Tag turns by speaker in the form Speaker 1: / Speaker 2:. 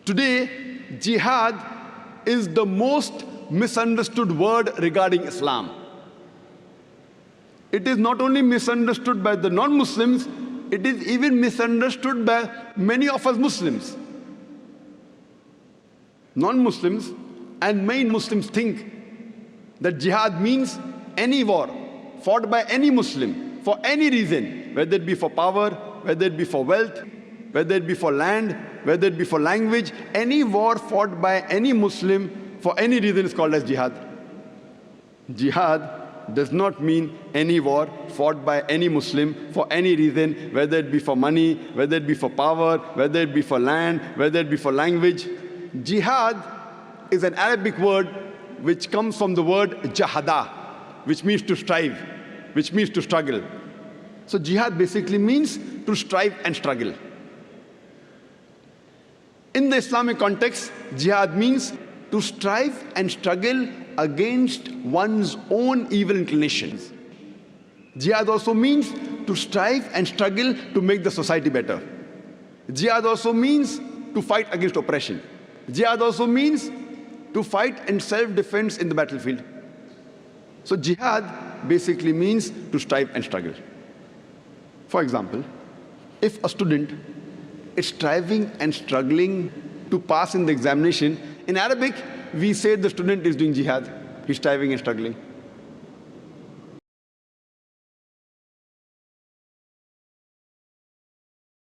Speaker 1: Today, jihad is the most misunderstood word regarding Islam. It is not only misunderstood by the non-Muslims, it is even misunderstood by many of us Muslims. Non-Muslims and many Muslims think that jihad means any war fought by any Muslim for any reason, whether it be for power, whether it be for wealth, whether it be for land, whether it be for language. Any war fought by any Muslim for any reason is called as jihad. Jihad does not mean any war fought by any Muslim for any reason, whether it be for money, whether it be for power, whether it be for land, whether it be for language. Jihad is an Arabic word which comes from the word jahada, which means to strive, which means to struggle. So jihad basically means to strive and struggle. In the Islamic context, jihad means to strive and struggle against one's own evil inclinations. Jihad also means to strive and struggle to make the society better. Jihad also means to fight against oppression. Jihad also means to fight in self-defense in the battlefield. So jihad basically means to strive and struggle. For example, if a student is striving and struggling to pass in the examination, in Arabic, we say the student is doing jihad. He's striving and struggling.